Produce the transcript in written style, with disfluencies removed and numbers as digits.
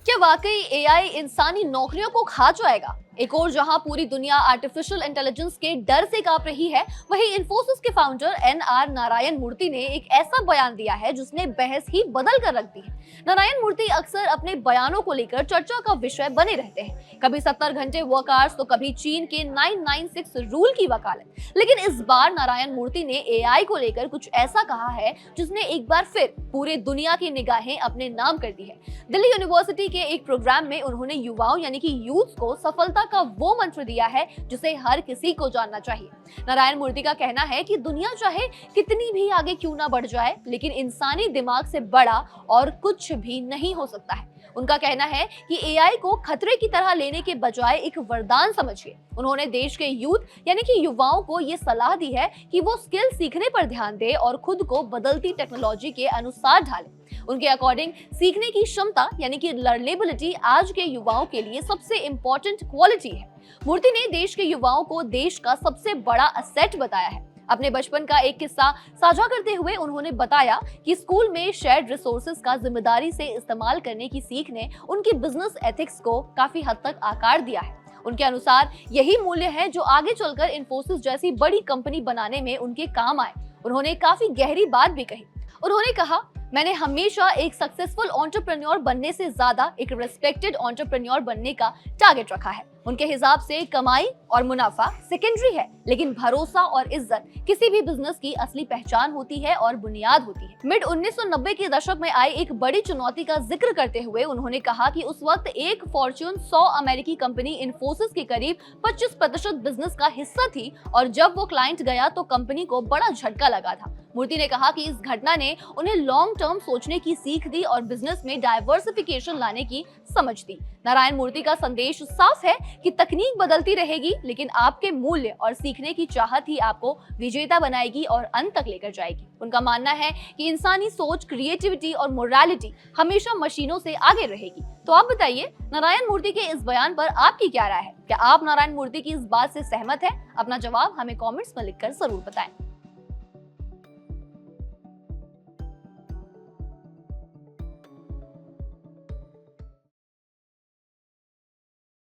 क्या वाकई एआई इंसानी नौकरियों को खा जाएगा? एक और जहां पूरी दुनिया आर्टिफिशियल इंटेलिजेंस के डर से कांप रही है, वहीं इंफोसिस के फाउंडर एनआर नारायण मूर्ति ने एक ऐसा बयान दिया है जिसने बहस ही बदल कर रख दी है। नारायण मूर्ति अक्सर अपने बयानों को लेकर चर्चा का विषय बने रहते हैं, कभी 70 घंटे वर्क आवर्स तो कभी चीन के 996 रूल की वकालत। लेकिन इस बार नारायण मूर्ति ने एआई को लेकर कुछ ऐसा कहा है जिसने एक बार फिर पूरे दुनिया की निगाहें अपने नाम कर दी है। दिल्ली यूनिवर्सिटी के एक प्रोग्राम में उन्होंने युवाओं यानी कि यूथ को सफलता का वो मंत्र दिया है जिसे हर किसी को जानना चाहिए। नारायण मूर्ति का कहना है कि दुनिया चाहे कितनी भी आगे क्यों ना बढ़ जाए, लेकिन इंसानी दिमाग से बड़ा और कुछ भी नहीं हो सकता है। उनका कहना है कि एआई को खतरे की तरह लेने के बजाय एक वरदान समझिए। उन्होंने देश के यूथ यानी कि युवाओं को ये सलाह दी है कि वो स्किल सीखने पर ध्यान दें और खुद को बदलती टेक्नोलॉजी के अनुसार ढालें। उनके अकॉर्डिंग सीखने की क्षमता यानी कि लर्नेबिलिटी आज के युवाओं के लिए सबसे इम्पोर्टेंट क्वालिटी है। मूर्ति ने देश के युवाओं को देश का सबसे बड़ा असेट बताया है। अपने बचपन का एक किस्सा साझा करते हुए उन्होंने बताया कि स्कूल में शेयर्ड रिसोर्सेज का जिम्मेदारी से इस्तेमाल करने की सीख ने उनकी बिजनेस एथिक्स को काफी हद तक आकार दिया है। उनके अनुसार यही मूल्य है जो आगे चलकर इंफोसिस जैसी बड़ी कंपनी बनाने में उनके काम आए। उन्होंने काफी गहरी बात भी कही। उन्होंने कहा, मैंने हमेशा एक सक्सेसफुल एंटरप्रेन्योर बनने से ज्यादा एक रिस्पेक्टेड एंटरप्रेन्योर बनने का टारगेट रखा है। उनके हिसाब से कमाई और मुनाफा सेकेंडरी है, लेकिन भरोसा और इज्जत किसी भी बिजनेस की असली पहचान होती है और बुनियाद होती है। मिड 1990 के दशक में आई एक बड़ी चुनौती का जिक्र करते हुए उन्होंने कहा कि उस वक्त एक फॉर्च्यून 100 अमेरिकी कंपनी इंफोसिस के करीब 25% बिजनेस का हिस्सा थी और जब वो क्लाइंट गया तो कंपनी को बड़ा झटका लगा था। मूर्ति ने कहा कि इस घटना ने उन्हें लॉन्ग टर्म सोचने की सीख दी और बिजनेस में डाइवर्सिफिकेशन लाने की समझ दी। नारायण मूर्ति का संदेश साफ है कि तकनीक बदलती रहेगी, लेकिन आपके मूल्य और सीखने की चाहत ही आपको विजेता बनाएगी और अंत तक लेकर जाएगी। उनका मानना है कि इंसानी सोच, क्रिएटिविटी और मोरालिटी हमेशा मशीनों से आगे रहेगी। तो आप बताइए, नारायण मूर्ति के इस बयान पर आपकी क्या राय है? क्या आप नारायण मूर्ति की इस बात से सहमत है? अपना जवाब हमें कमेंट्स में लिखकर जरूर बताएं।